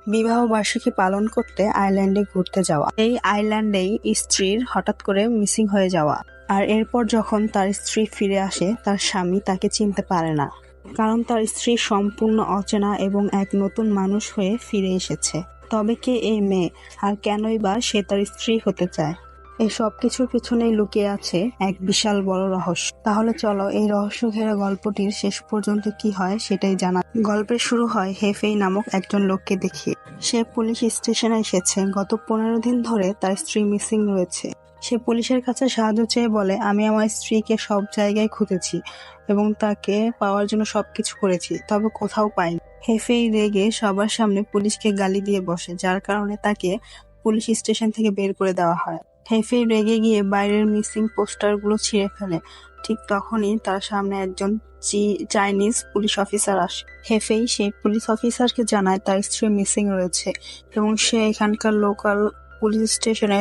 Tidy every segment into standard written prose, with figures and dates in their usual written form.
বিবাহ বার্ষিকী পালন করতে আয়ারল্যান্ডে ঘুরতে যাওয়া। এই আয়ারল্যান্ডেই স্ত্রীর হঠাৎ করে মিসিং হয়ে যাওয়া। আর এরপর যখন তার স্ত্রী ফিরে আসে, তার স্বামী তাকে চিনতে পারে না, কারণ তার স্ত্রী সম্পূর্ণ অচেনা এবং এক নতুন মানুষ হয়ে ফিরে এসেছে। তবে কে এই মেয়ে, আর কেনই বা সে তার স্ত্রী হতে চায়? এই সব কিছুর পিছনেই লুকিয়ে আছে এক বিশাল বড় রহস্য। তাহলে চলো এই রহস্য ঘেরা গল্পটির শেষ পর্যন্ত কি হয় সেটাই জানা। গল্পের শুরু হয় হেফেই নামক একজন লোককে দেখিয়ে। সে পুলিশ স্টেশনে এসেছে। গত 15 দিন ধরে তার স্ত্রী মিসিং রয়েছে। সে পুলিশের কাছে সাহায্য চেয়ে বলে, আমি আমার স্ত্রীকে সব জায়গায় খুঁজেছি এবং তাকে পাওয়ার জন্য সবকিছু করেছি, তবে কোথাও পাইনি। হেফেই রেগে সবার সামনে পুলিশকে গালি দিয়ে বসে, যার কারণে তাকে পুলিশ স্টেশন থেকে বের করে দেওয়া হয়। হেফেই রেগে গিয়ে বাইরের মিসিং পোস্টারগুলো ছিঁড়ে ফেলে। ঠিক তখনই তার সামনে একজন চাইনিজ পুলিশ অফিসার আসে। হেফেই সেই পুলিশ অফিসারকে জানায় তার স্ত্রী মিসিং রয়েছে এবং সে এখানকার লোকাল পুলিশ স্টেশনে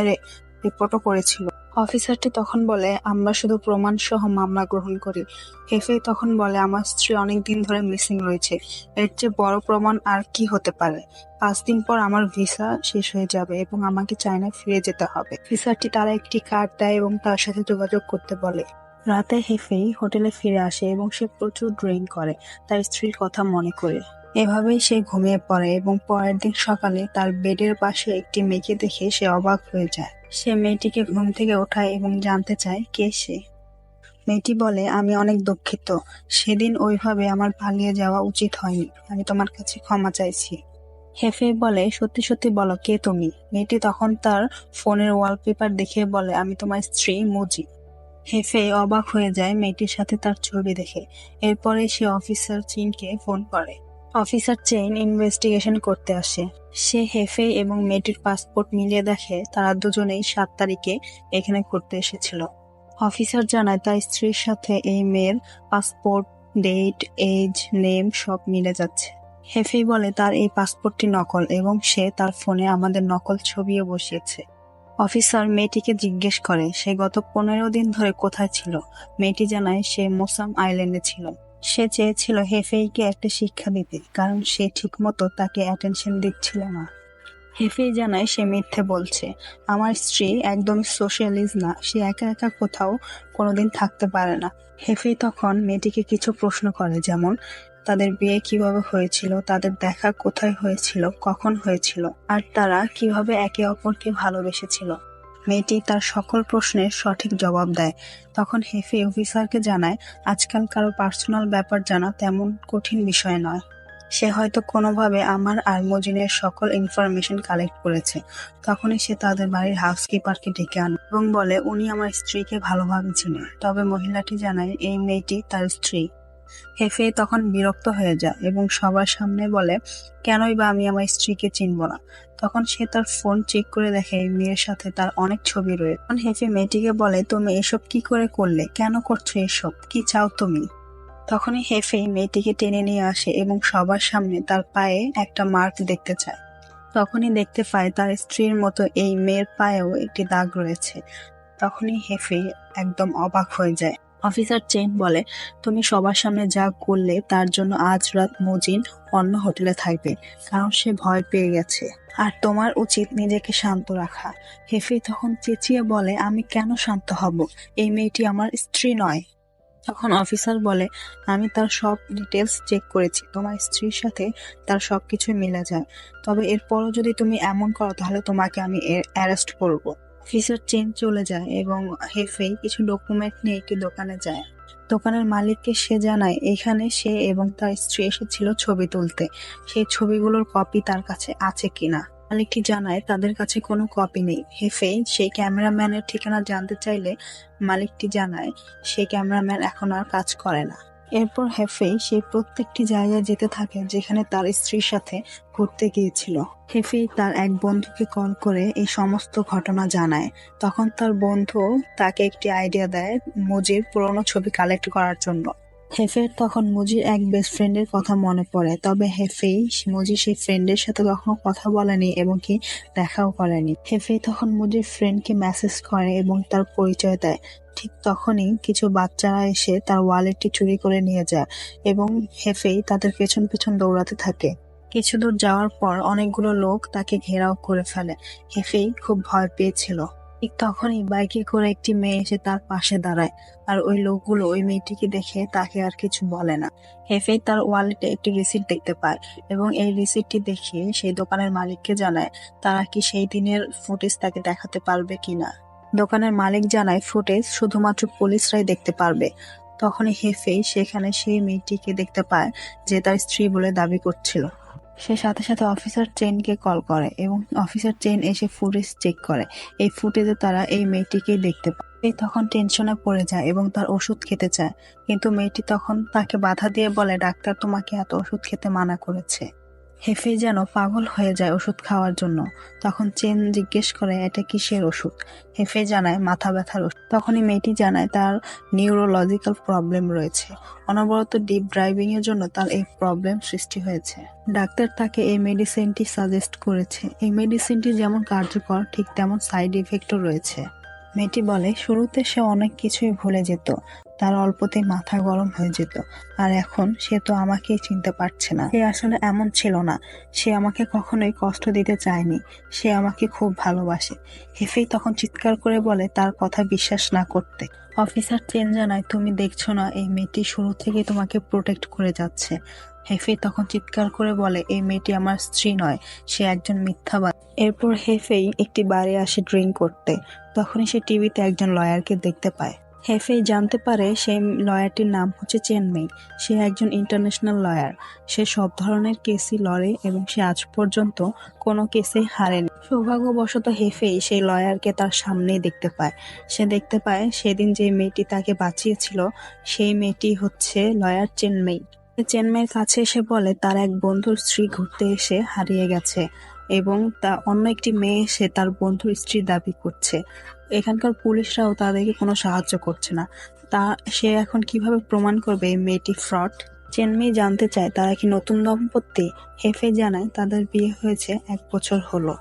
রিপোর্টও করেছিল। অফিসারটি তখন বলে, আমরা শুধু প্রমাণ সহ মামলা গ্রহণ করি। হেফেই তখন বলে, আমার স্ত্রী অনেকদিন ধরে মিসিং রয়েছে, এর চেয়ে বড় প্রমাণ আর কি হতে পারে? 5 দিন পর আমার ভিসা শেষ হয়ে যাবে এবং আমাকে চায়নায় ফিরে যেতে হবে। অফিসারটি তারা একটি কার্ড দেয় এবং তার সাথে যোগাযোগ করতে বলে। রাতে হেফেই হোটেলে ফিরে আসে এবং সে প্রচুর ড্রিঙ্ক করে, তার স্ত্রীর কথা মনে করে। এভাবেই সে ঘুমিয়ে পড়ে এবং পরের দিন সকালে তার বেডের পাশে একটি মেয়েকে দেখে সে অবাক হয়ে যায়। সে মেয়েটিকে ঘুম থেকে ওঠায় এবং জানতে চায় কে সে। মেয়েটি বলে, আমি অনেক দুঃখিত, সেদিন ওইভাবে আমার পালিয়ে যাওয়া উচিত হয়নি, আমি তোমার কাছে ক্ষমা চাইছি। হেফেই বলে, সত্যি সত্যি বলো, কে তুমি? মেয়েটি তখন তার ফোনের ওয়ালপেপার দেখে বলে, আমি তোমার স্ত্রী মুজি। হেফেই অবাক হয়ে যায় মেয়েটির সাথে তার ছবি দেখে। এরপরে সে অফিসার চিনকে ফোন করে। অফিসার চেইন ইনভেস্টিগেশন করতে আসে। সে হেফেই এবং মেয়েটির পাসপোর্ট মিলিয়ে দেখে তারা দুজনেই 7 তারিখে এখানে ঘুরতে এসেছিল। অফিসার জানায় তার স্ত্রীর সাথে এই মেয়ের পাসপোর্ট, ডেট, এজ, নেম সব মিলে যাচ্ছে। হেফেই বলে তার এই পাসপোর্টটি নকল এবং সে তার ফোনে আমাদের নকল ছবিও বসিয়েছে। অফিসার মেয়েটিকে জিজ্ঞেস করে সে গত 15 দিন ধরে কোথায় ছিল। মেয়েটি জানায় সে মোসাম আইল্যান্ডে ছিল। সে চেয়েছিল হেফেইকে একটা শিক্ষা দিতে, কারণ সে ঠিকমতো তাকে অ্যাটেনশন দিচ্ছিল না। হেফেই জানায় সে মিথ্যে বলছে। আমার স্ত্রী একদম সোশ্যালিস্ট না, সে একা একা কোথাও কোনোদিন থাকতে পারে না। হেফেই তখন মেয়েটিকে কিছু প্রশ্ন করে, যেমন তাদের বিয়ে কিভাবে হয়েছিল, তাদের দেখা কোথায় হয়েছিল, কখন হয়েছিল, আর তারা কিভাবে একে অপরকে ভালোবেসেছিল। মেয়েটি তার সকল প্রশ্নের সঠিক জবাব দেয়। তখন হেফেই অফিসারকে জানায়, আজকাল কারো পার্সোনাল ব্যাপার জানা তেমন কঠিন বিষয় নয়। সে হয়তো কোনোভাবে আমার আর মজিনের সকল ইনফরমেশন কালেক্ট করেছে। তখনই সে তাদের বাড়ির হাউসকিপারকে ডেকে আনে এবং বলে উনি আমার স্ত্রীকে ভালোভাবে চিনে। তবে মহিলাটি জানায় এই মেয়েটি তার স্ত্রী। হেফেই তখন বিরক্ত হয়ে যায় এবং সবার সামনে বলে, কেনই বা আমি আমার স্ত্রীকে চিনব না? তখন সে তার ফোন চেক করে দেখে এই মেয়ের সাথে তার অনেক ছবি রয়েছে। তখন হেফেই মেয়েটিকে বলে, তুমি এসব কি করে করলে? কেন করছো এসব? কি চাও তুমি? তখনই হেফেই মেয়েটিকে টেনে নিয়ে আসে এবং সবার সামনে তার পায়ে একটা মার্ক দেখতে চায়। তখনই দেখতে পায় তার স্ত্রীর মতো এই মেয়ের পায়েও একটি দাগ রয়েছে। তখনই হেফেই একদম অবাক হয়ে যায়। অফিসার চেন বলে, তুমি সবার সামনে যা করলে তার জন্য আজ রাত মজিন অন্য হোটেলে থাকবে, কারণ সে ভয় পেয়ে গেছে, আর তোমার উচিত নিজেকে শান্ত রাখা। হেফেই তখন চেঁচিয়ে বলে, আমি কেন শান্ত হব? এই মেয়েটি আমার স্ত্রী নয়। তখন অফিসার বলে, আমি তার সব ডিটেলস চেক করেছি, তোমার স্ত্রীর সাথে তার সবকিছুই মিলে যায়। তবে এরপরও যদি তুমি এমন করো তাহলে তোমাকে আমি অ্যারেস্ট করব। অফিসার চেন চলে যায় এবং হেফেই কিছু ডকুমেন্ট নিয়ে একটি দোকানে যায়। দোকানের মালিককে সে জানায় এখানে সে এবং তার স্ত্রী এসেছিল ছবি তুলতে, সেই ছবিগুলোর কপি তার কাছে আছে কিনা। মালিকটি জানায় তাদের কাছে কোনো কপি নেই। হেফেই সেই ক্যামেরাম্যানের ঠিকানা জানতে চাইলে মালিকটি জানায় সেই ক্যামেরাম্যান এখন আর কাজ করে না। এরপর হেফেই সেই প্রত্যেকটি জায়গায় যেতে থাকে যেখানে তার স্ত্রীর সাথে ঘুরতে গিয়েছিল। হেফেই তার এক বন্ধুকে কল করে এই সমস্ত ঘটনা জানায়। তখন তার বন্ধু তাকে একটি আইডিয়া দেয় মুজির পুরনো ছবি কালেক্ট করার জন্য। হেফের তখন মুজির এক বেস্ট ফ্রেন্ডের কথা মনে পড়ে, তবে হেফেই মুজির সেই ফ্রেন্ডের সাথে কখনো কথা বলেনি এবং কি দেখাও করেনি। হেফেই তখন মুজির ফ্রেন্ডকে মেসেজ করে এবং তার পরিচয় দেয়। ঠিক তখনই কিছু বাচ্চারা এসে তার ওয়ালেটটি চুরি করে নিয়ে যায় এবং হেফেই তাদের পেছন পেছন দৌড়াতে থাকে। কিছু দূর যাওয়ার পর অনেকগুলো লোক তাকে ঘেরাও করে ফেলে। হেফেই খুব ভয় পেয়েছিল। ঠিক তখনই বাইকে করে একটি মেয়ে এসে তার পাশে দাঁড়ায়, আর ওই লোকগুলো ওই মেয়েটিকে দেখে তাকে আর কিছু বলে না। হেফেই তার ওয়ালেটে একটি রিসিট দেখতে পায় এবং এই রিসিটটি দেখিয়ে সেই দোকানের মালিককে জানায় তারা কি সেই দিনের ফুটেজ তাকে দেখাতে পারবে কিনা। দোকানের মালিক জানায় ফুটেজ শুধুমাত্র পুলিশরাই দেখতে পারবে। তখনই হেফেই সেখানে সেই মেয়েটিকে দেখতে পায় যে তার স্ত্রী বলে দাবি করছিল। সে সাথে সাথে অফিসার চেনকে কল করে এবং অফিসার চেন এসে ফুটেজ চেক করে। এই ফুটেজে তারা এই মেয়েটিকেই দেখতে পায়। এই তখন টেনশনে পড়ে যায় এবং তার ওষুধ খেতে চায়, কিন্তু মেয়েটি তখন তাকে বাধা দিয়ে বলে ডাক্তার তোমাকে এত ওষুধ খেতে মানা করেছে। হেফেই যেন পাগল হয়ে যায় ওষুধ খাওয়ার জন্য। তখন চেন জিজ্ঞেস করে এটা কিসের ওষুধ। হেফেই জানায় মাথা ব্যথার ওষুধ। তখনই মেয়েটি জানায় তার নিউরোলজিক্যাল প্রবলেম রয়েছে, অনবরত ডিপ ড্রাইভিং এর জন্য তার এই প্রবলেম সৃষ্টি হয়েছে। ডাক্তার তাকে এই মেডিসিনটি সাজেস্ট করেছে। এই মেডিসিনটি যেমন কার্যকর ঠিক তেমন সাইড ইফেক্টও রয়েছে। মেয়েটি বলে শুরুতে সে অনেক কিছুই ভুলে যেত, তার অল্পতেই মাথা গরম হয়ে যেত, আর এখন সে তো আমাকেই চিনতে পারছে না। সে আসলে এমন ছিল না, সে আমাকে কখনোই কষ্ট দিতে চায়নি, সে আমাকে খুব ভালোবাসে। হেফেই তখন চিৎকার করে বলে তার কথা বিশ্বাস না করতে। অফিসার চেন জানায় তুমি দেখছো না এই মেয়েটি শুরু থেকে তোমাকে প্রোটেক্ট করে যাচ্ছে। হেফেই তখন চিৎকার করে বলে এই মেয়েটি আমার স্ত্রী নয়, সে একজন মিথ্যাবাদী। এরপর হেফেই একটি বারে আসে ড্রিঙ্ক করতে। তখনই সে টিভিতে একজন লয়ারকে দেখতে পায়। হেফেই জানতে পারে সেই লয়ারটির নাম হচ্ছে চেনমেই। সে একজন ইন্টারন্যাশনাল লয়ার। সে সব ধরনের কেসই লড়ে এবং সে আজ পর্যন্ত কোনো কেসেই হারেনি। সৌভাগ্যবশত হেফেই সেই লয়ারকে তার সামনেই দেখতে পায়। সে দেখতে পায় সেদিন যে মেয়েটি তাকে বাঁচিয়েছিল সেই মেয়েটি হচ্ছে লয়ার চেনমেই। চেনমেইয়ের কাছে এসে বলে তার এক বন্ধুর স্ত্রী ঘুরতে এসে হারিয়ে গেছে এবং তা অন্য একটি মেয়ে এসে তার বন্ধুর স্ত্রীর দাবি করছে। এখানকার পুলিশরাও তাদেরকে কোনো সাহায্য করছে না। তা সে এখন কিভাবে প্রমাণ করবে এই মেয়েটি ফ্রড? চেনমেই জানতে চায় তারা কি নতুন দম্পতি। হেফেই জানায় তাদের বিয়ে হয়েছে 1 বছর হলো।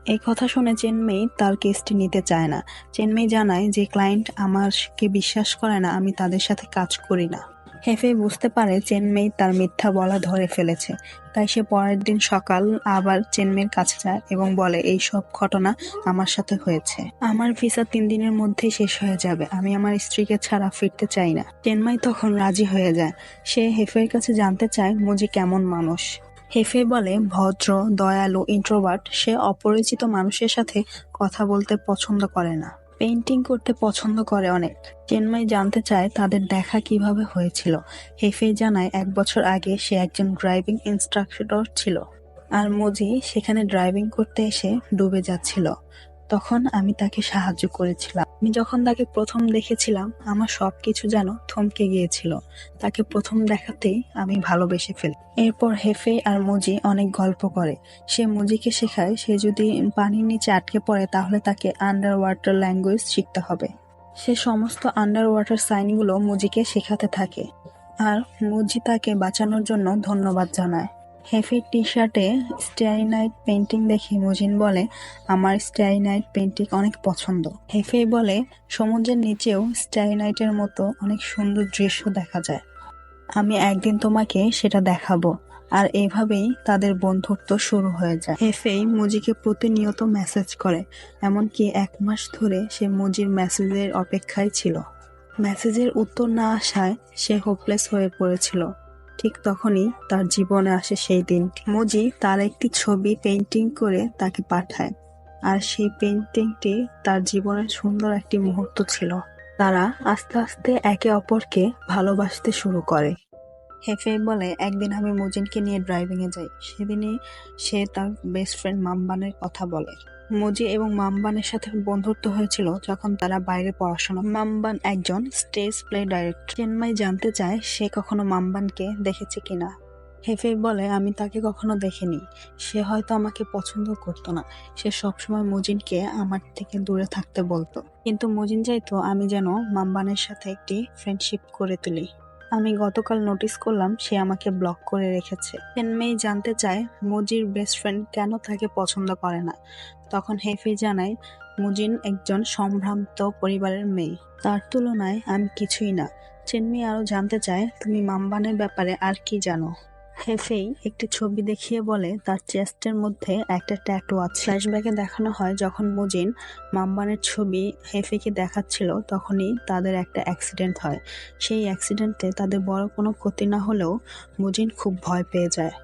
এই কথা শুনে চেনমেই তার কেসটি নিতে চায় না। চেনমেই জানায় যে ক্লায়েন্ট আমাকে বিশ্বাস করে না, আমি তাদের সাথে কাজ করি না। হেফেই বুঝতে পারে চেনমেই তার মিথ্যা বলা ধরে ফেলেছে, তাই সে পরের দিন সকাল আবার চেনমেইয়ের কাছে যায় এবং বলে এই সব ঘটনা আমার সাথে হয়েছে। আমার ভিসা 3 দিনের মধ্যেই শেষ হয়ে যাবে, আমি আমার স্ত্রীকে ছাড়া ফিরতে চাই না। চেনমেই তখন রাজি হয়ে যায়। সে হেফেইয়ের কাছে জানতে চায় মুজি কেমন মানুষ। হেফেই বলে ভদ্র, দয়ালু, ইন্ট্রোভার্ট। সে অপরিচিত মানুষের সাথে কথা বলতে পছন্দ করে না, পেইন্টিং করতে পছন্দ করে অনেক। চেনমেই জানতে চায় তাদের দেখা কিভাবে হয়েছিল। হেফেই জানায় 1 বছর আগে সে একজন ড্রাইভিং ইনস্ট্রাক্টর ছিল, আর মুজি সেখানে ড্রাইভিং করতে এসে ডুবে যাচ্ছিল। তখন আমি তাকে সাহায্য করেছিলাম। আমি যখন তাকে প্রথম দেখেছিলাম আমার সবকিছু যেন থমকে গিয়েছিল। তাকে প্রথম দেখাতেই আমি ভালোবেসে ফেলি। এরপর হেফেই আর মুজি অনেক গল্প করে। সে মুজিকে শেখায় সে যদি পানির নিচে আটকে পড়ে তাহলে তাকে আন্ডার ওয়াটার ল্যাঙ্গুয়েজ শিখতে হবে। সে সমস্ত আন্ডার ওয়াটার সাইনগুলো মুজিকে শেখাতে থাকে, আর মুজি তাকে বাঁচানোর জন্য ধন্যবাদ জানায়। হেফের টি শার্টে স্টারি নাইট পেন্টিং দেখে মুজিন বলে আমার স্টারি নাইট পেন্টিং অনেক পছন্দ। হেফেই বলে সমুদ্রের নিচেও স্টারি নাইটের মতো অনেক সুন্দর দৃশ্য দেখা যায়, আমি একদিন তোমাকে সেটা দেখাবো। আর এভাবেই তাদের বন্ধুত্ব শুরু হয়ে যায়। হেফেই মুজিকে প্রতিনিয়ত মেসেজ করে, এমনকি 1 মাস ধরে সে মুজির মেসেজের অপেক্ষায় ছিল। মেসেজের উত্তর না আসায় সে হোপলেস হয়ে পড়েছিল। ঠিক তখনই তার জীবনে আসে সেই দিনটি। মুজি তার একটি ছবি পেইন্টিং করে তাকে পাঠায়, আর সেই পেইন্টিংটি তার জীবনের সুন্দর একটি মুহূর্ত ছিল। তারা আস্তে আস্তে একে অপরকে ভালোবাসতে শুরু করে। হেফেই বলে একদিন আমি মুজিনকে নিয়ে ড্রাইভিং এ যাই। সেদিনই সে তার বেস্ট ফ্রেন্ড মামবানের কথা বলে। মুজি এবং মামবানের সাথে বন্ধুত্ব হয়েছিল যখন তারা বাইরে পড়াশোনা। মামবান একজন স্টেজ প্লে ডাইরেক্টর। চেনমাই জানতে চায় সে কখনো মামবানকে দেখেছে কিনা। হেফেই বলে আমি তাকে কখনো দেখিনি, সে হয়তো আমাকে পছন্দ করতো না, সে সবসময় মুজিনকে আমার থেকে দূরে থাকতে বলতো। কিন্তু মুজিন চাইতো আমি যেন মামবানের সাথে একটি ফ্রেন্ডশিপ করে তুলি। আমি গতকাল নোটিস করলাম সে আমাকে ব্লক করে রেখেছে। চেনমেই জানতে চায় মুজির বেস্ট ফ্রেন্ড কেন তাকে পছন্দ করে না। তখন হেফেই জানায় মুজিন একজন সম্ভ্রান্ত পরিবারের মেয়ে, তার তুলনায় আমি কিছুই না। চেনমেই আরো জানতে চায় তুমি মামবানের ব্যাপারে আর কি জানো। হেফেই একটি ছবি দেখিয়ে বলে তার চেস্টের মধ্যে একটা ট্যাটু আছে। ফ্ল্যাশব্যাকে দেখানো হয় যখন মুজিন মাম্বানের ছবি হেফেকে দেখাচ্ছিল তখনই তাদের একটা অ্যাক্সিডেন্ট হয়। সেই অ্যাক্সিডেন্টে তাদের বড় কোনো ক্ষতি না হলেও মুজিন খুব ভয় পেয়ে যায়।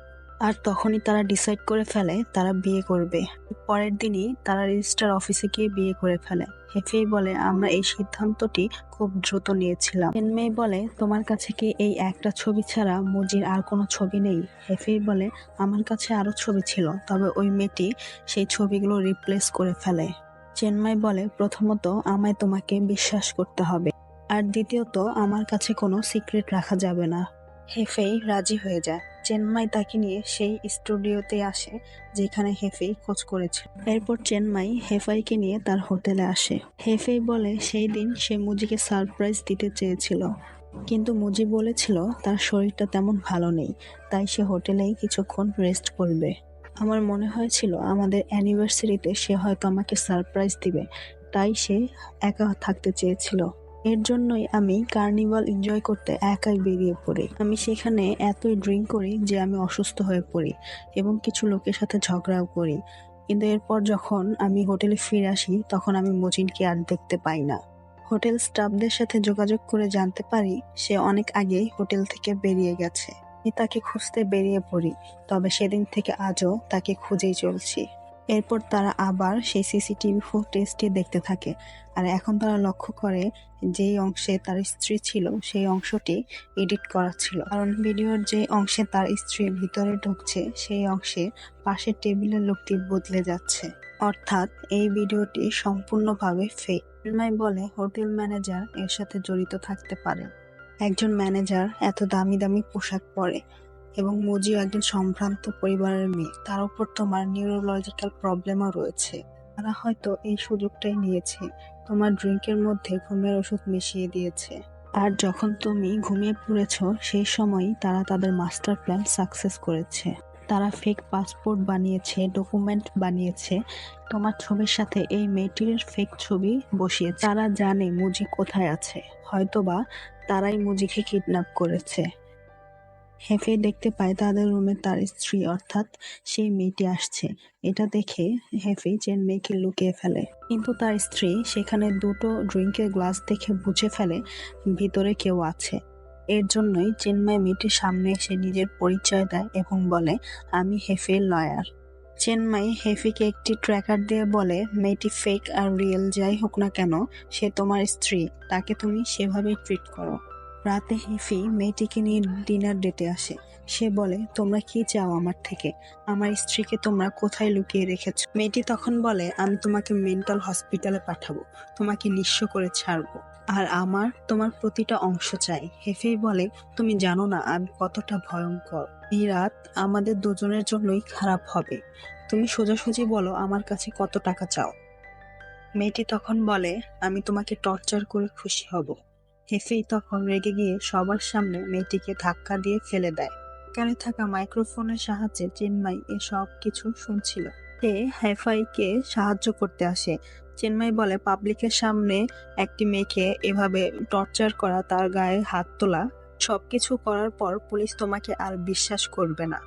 আর তখনই তারা ডিসাইড করে ফেলে তারা বিয়ে করবে। পরের দিনই তারা রেজিস্ট্রার অফিসে গিয়ে বিয়ে করে ফেলে। হেফেই বলে আমরা এই সিদ্ধান্তটি খুব দ্রুত নিয়েছিলাম। চেনমেই বলে তোমার কাছে কি এই একটা ছবি ছাড়া মুজির আর কোনো ছবি নেই? হেফেই বলে আমার কাছে আরো ছবি ছিল, তবে ওই মেয়েটি সেই ছবিগুলো রিপ্লেস করে ফেলে। চেনমাই বলে প্রথমত আমায় তোমাকে বিশ্বাস করতে হবে, আর দ্বিতীয়ত আমার কাছে কোনো সিক্রেট রাখা যাবে না। হেফেই রাজি হয়ে যায়। চেনমাই তাকে নিয়ে সেই স্টুডিওতে আসে যেখানে হেফেই খোঁজ করেছিল। এরপর চেনমাই হেফাইকে নিয়ে তার হোটেলে আসে। হেফেই বলে সেই দিন সে মুজিকে সারপ্রাইজ দিতে চেয়েছিল, কিন্তু মুজি বলেছিল তার শরীরটা তেমন ভালো নেই, তাই সে হোটেলেই কিছুক্ষণ রেস্ট করবে। আমার মনে হয়েছিল আমাদের অ্যানিভার্সারিতে সে হয়তো আমাকে সারপ্রাইজ দিবে, তাই সে একা থাকতে চেয়েছিল। এর জন্যই আমি কার্নিভাল এনজয় করতে একাই বেরিয়ে পড়ি। আমি সেখানে এতই ড্রিঙ্ক করি যে আমি অসুস্থ হয়ে পড়ি এবং কিছু লোকের সাথে ঝগড়াও করি। কিন্তু এরপর যখন আমি হোটেলে ফিরে আসি তখন আমি মজিনকে আর দেখতে পাই না। হোটেল স্টাফদের সাথে যোগাযোগ করে জানতে পারি সে অনেক আগেই হোটেল থেকে বেরিয়ে গেছে। আমি তাকে খুঁজতে বেরিয়ে পড়ি, তবে সেদিন থেকে আজও তাকে খুঁজেই চলছি। এরপর তারা আবার সেই সিসিটিভি ফুটেজটি দেখতে থাকে, আর এখন তারা লক্ষ্য করে যেই অংশে তার স্ত্রী ছিল সেই অংশটি এডিট করা ছিল, কারণ ভিডিওর যে অংশে তার স্ত্রী ভিতরে ঢুকছে সেই অংশে পাশের টেবিলের লোকটি বদলে যাচ্ছে, অর্থাৎ এই ভিডিওটি সম্পূর্ণভাবে ফেক। চিন্ময় বলে হোটেল ম্যানেজার এর সাথে জড়িত থাকতে পারে। একজন ম্যানেজার এত দামি দামি পোশাক পরে এবং মুজিও একজন সম্ভ্রান্ত পরিবারের মেয়ে, তার উপর তোমার নিউরোলজিক্যাল প্রবলেমও রয়েছে। তারা হয়তো এই সুযোগটাই নিয়েছে, তোমার ড্রিঙ্কের মধ্যে ঘুমের ওষুধ মিশিয়ে দিয়েছে, আর যখন তুমি ঘুমিয়ে পড়েছ সেই সময়ই তারা তাদের মাস্টার প্ল্যান সাকসেস করেছে। তারা ফেক পাসপোর্ট বানিয়েছে, ডকুমেন্ট বানিয়েছে, তোমার ছবির সাথে এই মেয়েটির ফেক ছবি বসিয়েছে। তারা জানে মুজি কোথায় আছে, হয়তোবা তারাই মুজিকে কিডন্যাপ করেছে। হেফে দেখতে পায় তাদের রুমে তার স্ত্রী অর্থাৎ সেই মেয়েটি আসছে। এটা দেখে হেফে চেনমেইকে লুকিয়ে ফেলে, কিন্তু তার স্ত্রী সেখানে দুটো ড্রিঙ্কের গ্লাস দেখে বুঝে ফেলে ভিতরে কেউ আছে। এর জন্যই চেনমাই মেয়েটির সামনে এসে নিজের পরিচয় দেয় এবং বলে আমি হেফের লয়ার। চেনমাই হেফিকে একটি ট্র্যাকার দিয়ে বলে মেয়েটি ফেক আর রিয়েল যাই হোক না কেন সে তোমার স্ত্রী, তাকে তুমি সেভাবেই ট্রিট করো। রাতে হেফি মেয়েটিকে নিয়ে ডিনার ডেটে আসে। সে বলে তোমরা কি চাও আমার থেকে, আমার স্ত্রীকে তোমরা কোথায় লুকিয়ে রেখেছো? মেয়েটি তখন বলে আমি তোমাকে মেন্টাল হসপিটালে পাঠাবো, তোমাকে নিঃস্ব করে ছাড়বো, আর আমার তোমার প্রতিটা অংশ চাই। হেফি বলে তুমি জানো না আমি কতটা ভয়ঙ্কর, এই রাত আমাদের দুজনের জন্যই খারাপ হবে, তুমি সোজাসুজি বলো আমার কাছে কত টাকা চাও। মেয়েটি তখন বলে আমি তোমাকে টর্চার করে খুশি হব। হেফেই তখন রেগে গিয়ে সবার সামনে মেয়েটিকে ধাক্কা দিয়ে ফেলে দেয়। কানে থাকা মাইক্রোফোনের সাহায্যে চিন্ময় এসব কিছু শুনছিল। সে হেফাইকে সাহায্য করতে আসে। চিন্ময় বলে পাবলিকের সামনে একটি মেয়েকে এভাবে টর্চার করা, তার গায়ে হাত তোলা, সবকিছু করার পর পুলিশ তোমাকে আর বিশ্বাস করবে না।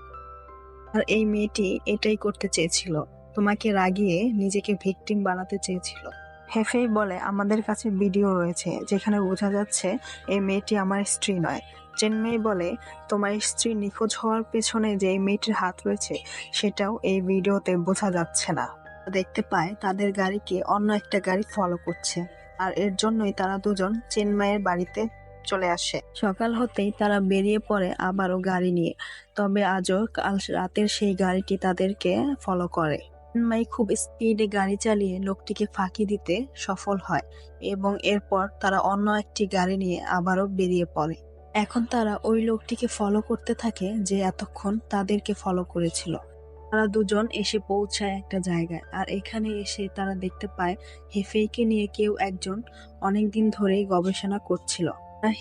আর এই মেয়েটি এটাই করতে চেয়েছিল, তোমাকে রাগিয়ে নিজেকে ভিকটিম বানাতে চেয়েছিল। হেফেই বলে আমাদের কাছে ভিডিও রয়েছে যেখানে বোঝা যাচ্ছে এই মেয়েটি আমার স্ত্রী নয়। চেনমেই বলে তোমার স্ত্রী নিখোঁজ হওয়ার পেছনে যে এই মেয়েটির হাত রয়েছে সেটাও এই ভিডিওতে বোঝা যাচ্ছে না। দেখতে পায় তাদের গাড়িকে অন্য একটা গাড়ি ফলো করছে, আর এর জন্যই তারা দুজন চেনমাইয়ের বাড়িতে চলে আসে। সকাল হতেই তারা বেরিয়ে পড়ে আবারও গাড়ি নিয়ে, তবে আজও কাল রাতের সেই গাড়িটি তাদেরকে ফলো করে। চিন্ময় খুব স্পিডে গাড়ি চালিয়ে লোকটিকে ফাঁকি দিতে সফল হয় এবং এরপর তারা অন্য একটি গাড়ি নিয়ে আবারও বেরিয়ে পড়ে। এখন তারা ওই লোকটিকে ফলো করতে থাকে যে এতক্ষণ তাদেরকে ফলো করেছিল। তারা দুজন এসে পৌঁছায় একটা জায়গায়, আর এখানে এসে তারা দেখতে পায় হেফেইকে নিয়ে কেউ একজন অনেকদিন ধরেই গবেষণা করছিল।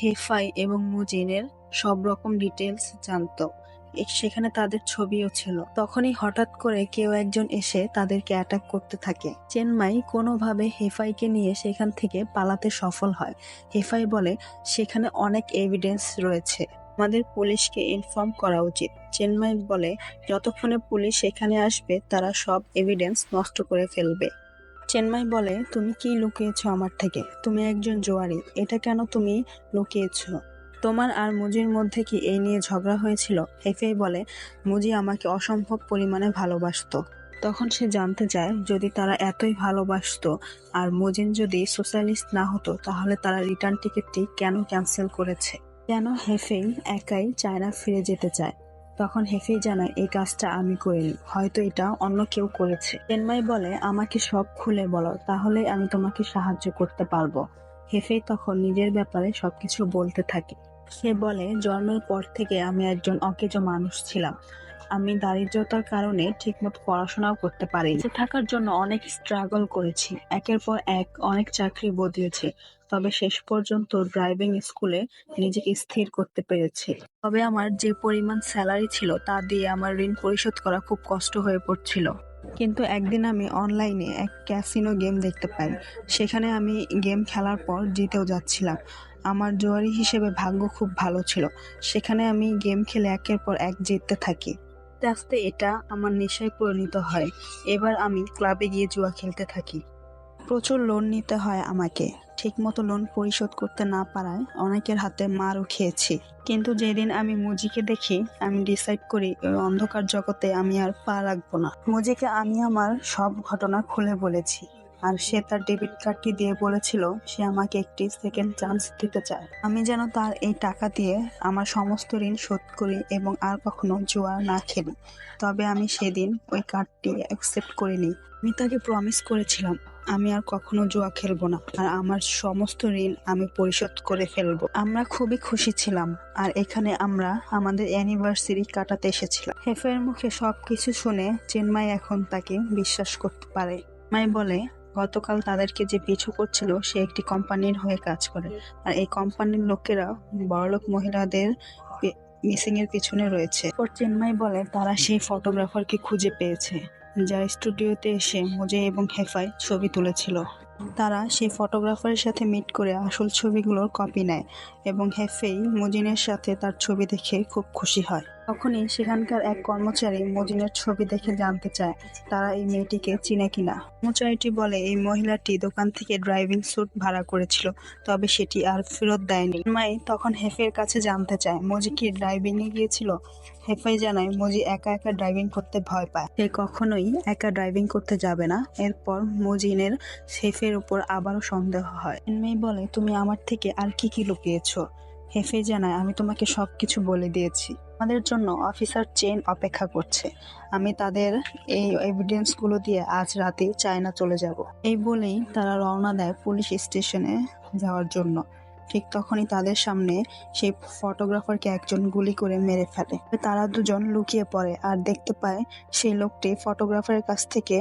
হেফাই এবং মুজিনের সব রকম ডিটেলস জানতো, সেখানে তাদের ছবিও ছিল। তখনই হঠাৎ করে কেউ একজন এসে তাদেরকে অ্যাটাক করতে থাকে। চেনমাই কোনোভাবে হেফাইকে নিয়ে সেখান থেকে পালাতে সফল হয়। হেফাই বলে সেখানে অনেক এভিডেন্স রয়েছে, আমাদের পুলিশকে ইনফর্ম করা উচিত। চিন্ময় বলে, যতক্ষণে পুলিশ এখানে আসবে তারা সব এভিডেন্স নষ্ট করে ফেলবে। চিন্ময় বলে, তুমি কি লুকিয়েছো আমার থেকে? তুমি একজন জোয়ারি, এটা কেন তুমি লুকিয়েছো? তোমার আর মুজির মধ্যে কি এই নিয়ে ঝগড়া হয়েছিল? হেফাই বলে, মুজি আমাকে অসম্ভব পরিমাণে ভালোবাসতো। তখন সে জানতে চায়, যদি তারা এতই ভালোবাসতো আর মুজিন যদি সোশ্যালিস্ট না হতো তাহলে তারা রিটার্ন টিকিটটি কেন ক্যান্সেল করেছে? কেন হেফেই একাই চায়না ফিরে যেতে চায়? তখন হেফেই জানায়, এই কাজটা আমি করিনি, হয়তো এটা অন্য কেউ করেছে। চিন্ময় বলে, আমাকে সব খুলে বলো, তাহলে আমি তোমাকে সাহায্য করতে পারবো। হেফেই তখন নিজের ব্যাপারে সবকিছু বলতে থাকে। সে বলে, জন্মের পর থেকে আমি একজন অকেজো মানুষ ছিলাম। আমি দারিদ্রতার কারণে ঠিকমতো পড়াশোনাও করতে পারিনি। বেঁচে থাকার জন্য অনেক স্ট্রাগল করেছি, একের পর এক অনেক চাকরি বদলেছি, তবে শেষ পর্যন্ত ড্রাইভিং স্কুলে নিজেকে স্থির করতে পেরেছি। তবে আমার যে পরিমাণ স্যালারি ছিল তা দিয়ে আমার ঋণ পরিশোধ করা খুব কষ্ট হয়ে পড়ছিল। কিন্তু একদিন আমি অনলাইনে এক ক্যাসিনো গেম দেখতে পাই। সেখানে আমি গেম খেলার পর জিতেও যাচ্ছিলাম। আমার জুয়ারি হিসেবে ভাগ্য খুব ভালো ছিল। সেখানে আমি গেম খেলে একের পর এক জিততে থাকি। আস্তে আস্তে এটা আমার নেশায় পরিণত হয়। এবার আমি ক্লাবে গিয়ে জুয়া খেলতে থাকি। প্রচুর লোন নিতে হয় আমাকে। ঠিকমতো লোন পরিশোধ করতে না পারায় অনেকের হাতে মারও খেয়েছি। কিন্তু যেদিন আমি মুজিকে দেখি, আমি ডিসাইড করি ওই অন্ধকার জগতে আমি আর পা রাখবো না। মুজিকে আমি আমার সব ঘটনা খুলে বলেছি, আর সে তার ডেবিট কার্ডটি দিয়ে বলেছিল সে আমাকে একটি সেকেন্ড চান্স দিতে চায়। আমি যেন তার এই টাকা দিয়ে আমার সমস্ত ঋণ শোধ করি এবং আর কখনো জুয়া না খেলি। তবে আমি সেদিন ওই কার্ডটি অ্যাকসেপ্ট করিনি। আমি তাকে প্রমিস করেছিলাম আমি আর কখনো জুয়া খেলবো না, আর আমার সমস্ত ঋণ আমি পরিশোধ করে ফেলবো। আমরা খুবই খুশি ছিলাম, আর এখানে আমরা আমাদের অ্যানিভার্সারি কাটাতে এসেছিলাম। হেফাইয়ের মুখে সবকিছু শুনে চিন্ময় এখন তাকে বিশ্বাস করতে পারে। চিন্ময় বলে, গতকাল তাদেরকে যে পিছু করছিল সে একটি কোম্পানির হয়ে কাজ করে, আর এই কোম্পানির লোকেরা বড়লোক মহিলাদের মিসিং এর পিছনে রয়েছে। চিন্ময় বলে, তারা সেই ফটোগ্রাফারকে খুঁজে পেয়েছে যার স্টুডিওতে এসে মুজে এবং হেফাই ছবি তুলেছিল। তারা সেই ফটোগ্রাফারের সাথে মিট করে আসল ছবিগুলোর কপি নেয় এবং হেফেই মুজিনের সাথে তার ছবি দেখে খুব খুশি হয়। তখনই সেখানকার এক কর্মচারী মুজিনের ছবি দেখে জানতে চায় তারা এই মেয়েটিকে চিনে কিনা। কর্মচারীটি বলে, এই মহিলাটি দোকান থেকে ড্রাইভিং স্যুট ভাড়া করেছিল, তবে সেটি আর ফেরত দেয়নি। মাই তখন হেফের কাছে জানতে চায় মুজি কি ড্রাইভিং এ গিয়েছিল। হেফাই জানায় মুজি একা একা ড্রাইভিং করতে ভয় পায়, সে কখনোই একা ড্রাইভিং করতে যাবে না। এরপর মুজিনের হেফের উপর আবারও সন্দেহ হয়। চিন্ময় বলে, তুমি আমার থেকে আর কি কি লুকিয়েছো? হেফে জানায়, আমি তোমাকে সবকিছু বলে দিয়েছি। আমাদের জন্য অফিসার চেন অপেক্ষা করছে। আমি তাদের এই এভিডেন্স গুলো দিয়ে আজ রাতে চায়না চলে যাব। এই বলেই তারা রওনা দেয় পুলিশ স্টেশনে যাওয়ার জন্য। ঠিক তখনই তাদের সামনে সেই ফটোগ্রাফারকে একজন গুলি করে মেরে ফেলে। তারা দুজন লুকিয়ে পড়ে আর দেখতে পায় সেই লোকটি ফটোগ্রাফারের কাছ থেকে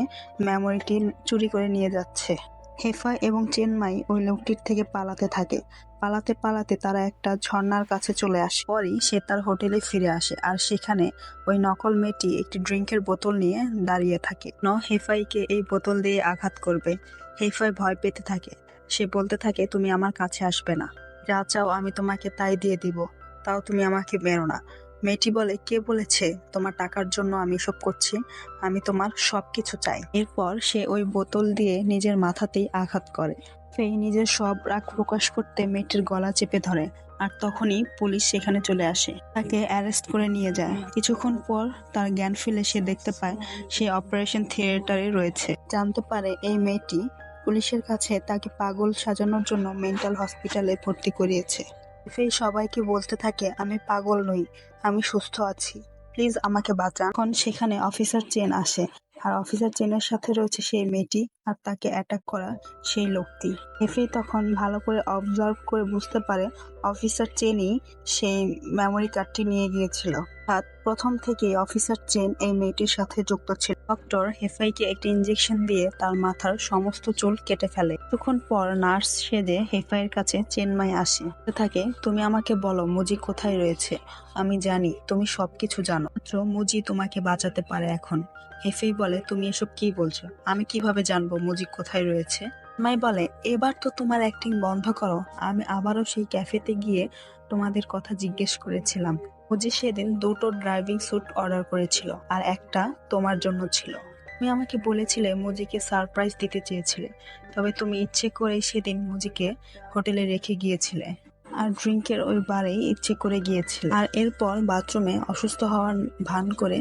মেমোরিটি চুরি করে নিয়ে যাচ্ছে। হেফা এবং চিন্ময় ওই লোকটির থেকে পালাতে থাকে। পালাতে পালাতে তারা একটা ঝর্ণার কাছে চলে আসে। পরই সে তার হোটেলে ফিরে আসে, আর সেখানে ওই নকল মেয়েটি একটি ড্রিঙ্কের বোতল নিয়ে দাঁড়িয়ে থাকে। হেফাইকে এই বোতল দিয়ে আঘাত করবে। হেফাই ভয় পেতে থাকে। সে বলতে থাকে, তুমি আমার কাছে আসবে না, যা চাও আমি তোমাকে তাই দিয়ে দিব, তাও তুমি আমাকে মেরো না। মেয়েটি বলে, কে বলেছে তোমার টাকার জন্য আমি এসব করছি? আমি তোমার সবকিছু চাই। এরপর সে ওই বোতল দিয়ে নিজের মাথাতেই আঘাত করে। ফেই নিজের সব রাগ প্রকাশ করতে মেয়েটির গলা চেপে ধরে, আর তখনই পুলিশ সেখানে চলে আসে, তাকে অ্যারেস্ট করে নিয়ে যায়। কিছুক্ষণ পর তার জ্ঞান ফিরে সে দেখতে পায় সে অপারেশন থিয়েটারে রয়েছে। জানতে পারে এই মেয়েটি পুলিশের কাছে তাকে পাগল সাজানোর জন্য মেন্টাল হসপিটালে ভর্তি করিয়েছে। ফেই সবাইকে বলতে থাকে, আমি পাগল নই, আমি সুস্থ আছি, প্লিজ আমাকে বাঁচান। এখন সেখানে অফিসার চেন আসে, আর অফিসার চেনের সাথে রয়েছে সেই মেয়েটি আর তাকে অ্যাটাক করা সেই লোকটি। হেফি তখন ভালো করে অবজার্ভ করে বুঝতে পারে অফিসার চেনই সেই মেমোরি কার্ডটি নিয়ে গিয়েছিল। প্রথম থেকেই অফিসার চেন এই মেয়েটির সাথে যুক্ত ছিল। ডক্টর হেফাইকে একটি ইনজেকশন দিয়ে তার মাথার সমস্ত চুল কেটে ফেলে। কিছুক্ষণ পর নার্স সেজে হেফাইয়ের কাছে চেন্মাই আসে, থাকে, তুমি আমাকে বলো মুজি কোথায় রয়েছে? আমি জানি তুমি সবকিছু জানো, মাত্র মুজি তোমাকে বাঁচাতে পারে এখন। হেফাই বলে, তুমি এসব কি বলছো? আমি কিভাবে জানবো মুজি কোথায় রয়েছে? মাই বলে, এবার তো তোমার অ্যাক্টিং বন্ধ করো, আমি আবারও সেই ক্যাফেতে গিয়ে তোমাদের কথা জিজ্ঞেস করেছিলাম। মুজি সেদিন 2টো ড্রাইভিং স্যুট অর্ডার করেছিল আর একটা তোমার জন্য ছিল। তুমি আমাকে বলেছিলে মুজিকে সারপ্রাইজ দিতে চেয়েছিলে, তবে তুমি ইচ্ছে করেই সেদিন মুজিকে হোটেলে রেখে গিয়েছিলে আর ড্রিঙ্কের ওই বারেই ইচ্ছে করে গিয়েছিলে। আর এরপর বাথরুমে অসুস্থ হওয়ার ভান করে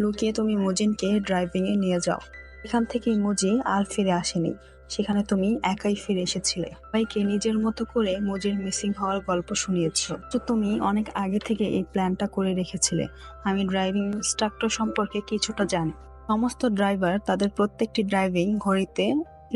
লুকিয়ে তুমি মুজিনকে ড্রাইভিং এ নিয়ে যাও। এখান থেকেই মুজি আর ফিরে আসেনি, সেখানে তুমি একাই ফিরে এসেছিলে। সবাইকে নিজের মতো করে মুজির মিসিং হওয়ার গল্প শুনিয়েছ। তো তুমি অনেক আগে থেকে এই প্ল্যানটা করে রেখেছিলে। আমি ড্রাইভিং ইনস্ট্রাক্টর সম্পর্কে কিছুটা জানি। সমস্ত ড্রাইভার তাদের প্রত্যেকটি ড্রাইভিং ঘড়িতে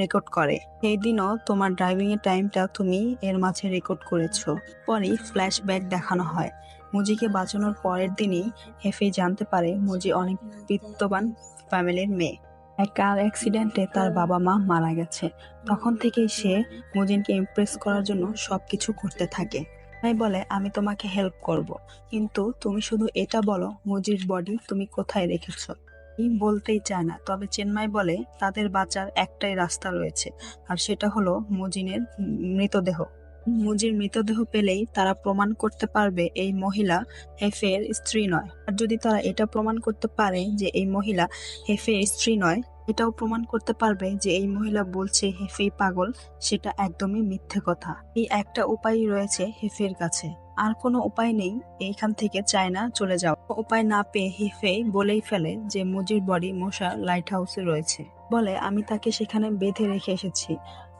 রেকর্ড করে। সেই দিনও তোমার ড্রাইভিং এর টাইমটা তুমি এর মাঝে রেকর্ড করেছো। পরেই ফ্ল্যাশব্যাক দেখানো হয়। মুজিকে বাঁচানোর পরের দিনই হেফেই জানতে পারে মুজি অনেক বিত্তবান ফ্যামিলির মেয়ে। এক কার অ্যাক্সিডেন্টে তার বাবা মা মারা গেছে। তখন থেকেই সে মুজিনকে ইমপ্রেস করার জন্য সবকিছু করতে থাকে। তাই বলে, আমি তোমাকে হেল্প করব, কিন্তু তুমি শুধু এটা বলো মুজির বডি তুমি কোথায় রেখেছো। বলতেই চায় না, তবে চেন্নাই বলে তাদের বাঁচার একটাই রাস্তা রয়েছে, আর সেটা হলো মুজিনের মৃতদেহ। মুজির মৃতদেহ পেলেই তারা প্রমাণ করতে পারবে এই মহিলা হেফের স্ত্রী নয়। আর যদি তারা এটা প্রমাণ করতে পারে যে এই মহিলা হেফের স্ত্রী নয়, এটাও প্রমাণ করতে পারবে যে এই মহিলা বলছে হেফেই পাগল, সেটা একদমই মিথ্যে কথা। এই একটা উপায়ই রয়েছে হেফের কাছে, আর কোনো উপায় নেই এইখান থেকে চায়না চলে যাও। উপায় না পেয়ে হেফেই বলেই ফেলে যে মুজির বডি মোশা লাইট হাউসে রয়েছে। বলে, আমি তাকে সেখানে বেঁধে রেখে এসেছি,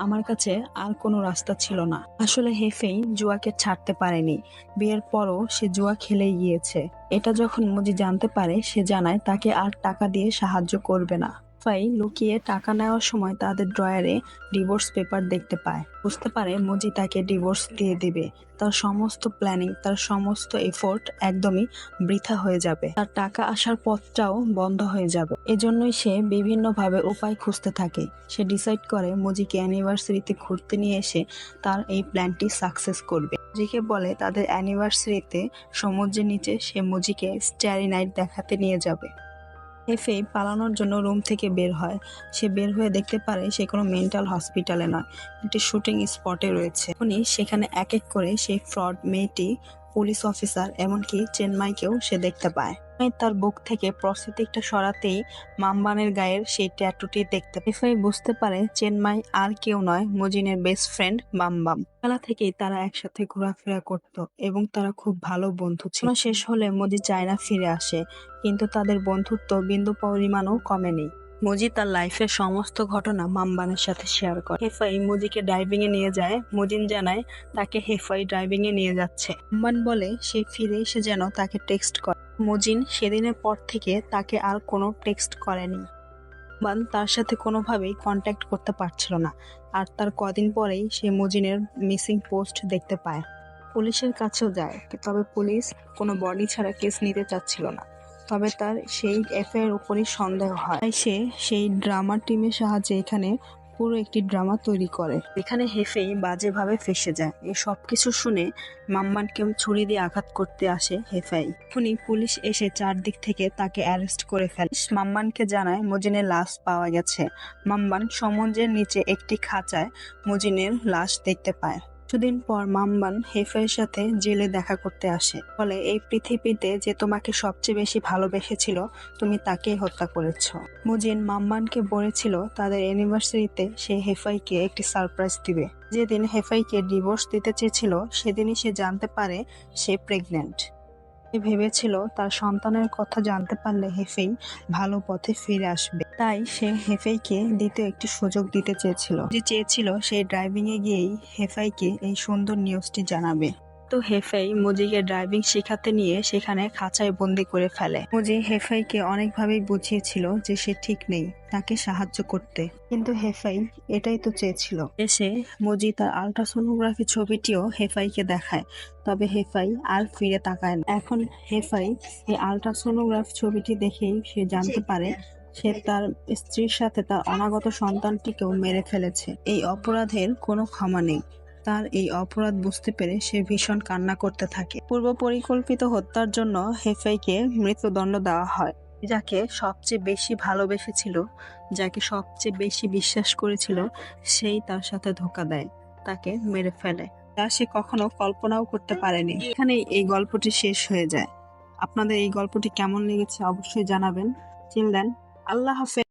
আমার কাছে আর কোনো রাস্তা ছিল না। আসলে হেফেই জুয়াকে ছাড়তে পারেনি, বিয়ের পরও সে জুয়া খেলেই গিয়েছে। এটা যখন মুজি জানতে পারে, সে জানায় তাকে আর টাকা দিয়ে সাহায্য করবে না। ফাই লুকিয়ে টাকা নেওয়ার সময় তাদের ড্রয়ারে ডিভোর্স পেপার দেখতে পায়। বুঝতে পারে মুজি তাকে ডিভোর্স দিয়ে দিবে। তার সমস্ত প্ল্যানিং, তার সমস্ত এফোর্ট একদমই বৃথা হয়ে যাবে। তার টাকা আসার পথটাও বন্ধ হয়ে যাবে। এজন্যই সে বিভিন্নভাবে উপায় খুঁজতে থাকে। সে ডিসাইড করে মুজিকে অ্যানিভার্সারিতে ঘুরতে নিয়ে এসে তার এই প্ল্যানটি সাকসেস করবে। মুজিকে বলে তাদের অ্যানিভার্সারিতে সমুদ্রের নিচে সে মুজিকে স্টারি নাইট দেখাতে নিয়ে যাবে। হেফেই পালানোর জন্য রুম থেকে বের হয়। সে বের হয়ে দেখতে পারে সে কোনো মেন্টাল হসপিটালে নয়, একটি শুটিং স্পটে রয়েছে। উনি সেখানে এক এক করে সেই ফ্রড মেয়েটি, পুলিশ অফিসার, এমনকি চেন্নাইকেও সে দেখতে পায়। তার বুক থেকে প্রস্থেটিকটা সরাতেই মাম্বানের গায়ের সেই ট্যাটুটি দেখতে পায়। হেফেই বুঝতে পারে চেন্নাই আর কেউ নয়, মুজিনের বেস্ট ফ্রেন্ড বামবাম। বেলা থেকেই তারা একসাথে ঘোরাফেরা করত এবং তারা খুব ভালো বন্ধু ছিল। শেষ হলে মুজি চায়না ফিরে আসে, কিন্তু তাদের বন্ধুত্ব বিন্দু পরিমাণও কমেনি। মুজি তার লাইফের সমস্ত ঘটনা মাম্বানের সাথে শেয়ার করে। হেফাই মুজিকে ড্রাইভিং এ নিয়ে যায়। মুজিন জানায় তাকে হেফাই ড্রাইভিং এ নিয়ে যাচ্ছে। মাম্বান বলে সে ফিরে এসে যেন তাকে টেক্সট করে। মুজিন সেদিনের পর থেকে তাকে আর কোনো টেক্সট করেনি। মাম্বান তার সাথে কোনোভাবেই কন্ট্যাক্ট করতে পারছিল না। আর তার কদিন পরেই সে মুজিনের মিসিং পোস্ট দেখতে পায়। পুলিশের কাছেও যায়, তবে পুলিশ কোনো বডি ছাড়া কেস নিতে চাচ্ছিল না। তবে তার সেই এফআইআর উপরই সন্দেহ হয়। তাই সে সেই ড্রামা টিমের সাহায্যে এখানে পুরো একটি ড্রামা তৈরি করে। এখানে হেফেই বাজেভাবে ফেসে যায়। এই সবকিছু শুনে মাম্বানকে ছুরি দিয়ে আঘাত করতে আসে হেফাই। এখনই পুলিশ এসে চারদিক থেকে তাকে অ্যারেস্ট করে ফেলে। মাম্বানকে জানায় মুজিনের লাশ পাওয়া গেছে। মাম্বান সমুদ্রের নিচে একটি খাঁচায় মুজিনের লাশ দেখতে পায়। কিছুদিন পর মাম্বান হেফাইয়ের সাথে জেলে দেখা করতে আসে। বলে, এই পৃথিবীতে যে তোমাকে সবচেয়ে বেশি ভালোবেসেছিল তুমি তাকেই হত্যা করেছ। মুজিন মাম্বানকে বলেছিল তাদের অ্যানিভার্সারিতে সে হেফাইকে একটি সারপ্রাইজ দিবে। যেদিন হেফাইকে ডিভোর্স দিতে চেয়েছিল সেদিনই সে জানতে পারে সে প্রেগন্যান্ট। ভেবেছিল তার সন্তানের কথা জানতে পারলে হেফেই ভালো পথে ফিরে আসবে। তাই সে হেফেইকে দ্বিতীয় একটি সুযোগ দিতে চেয়েছিল। সেই ড্রাইভিং এ গিয়েই হেফাইকে এই সুন্দর নিউজটি জানাবে। তো হেফাই মুজিকে ড্রাইভিং শেখাতে নিয়ে সেখানে খাঁচায় বন্দি করে ফেলে। মুজি হেফাইকে অনেকভাবেই বুঝিয়েছিল যে সে ঠিক নেই, তাকে সাহায্য করতে, কিন্তু হেফাই এটাই তো চেয়েছিল। এসে মুজি তার আল্ট্রাসোনোগ্রাফি ছবিটিও হেফাইকে দেখায়, তবে হেফাই আর ফিরে তাকায় না। এখন হেফাই এই আল্ট্রাসোনোগ্রাফি ছবিটি দেখেই সে জানতে পারে সে তার স্ত্রীর সাথে তার অনাগত সন্তানটিকেও মেরে ফেলেছে। এই অপরাধের কোনো ক্ষমা নেই। তার এই অপরাধ বুঝতে পেরে সে ভীষণ কান্না করতে থাকে। পূর্ব পরিকল্পিত হত্যার জন্য হেফাইকে মৃত্যুদণ্ড দেওয়া হয়। যাকে সবচেয়ে বেশি ভালোবেসেছিল, যাকে সবচেয়ে বেশি বিশ্বাস করেছিল, সেই তার সাথে ধোঁকা দেয়, তাকে মেরে ফেলে, যা সে কখনো কল্পনাও করতে পারেনি। এখানেই এই গল্পটি শেষ হয়ে যায়। আপনাদের এই গল্পটি কেমন লেগেছে অবশ্যই জানাবেন। চিনলেন, আল্লাহ হাফেজ।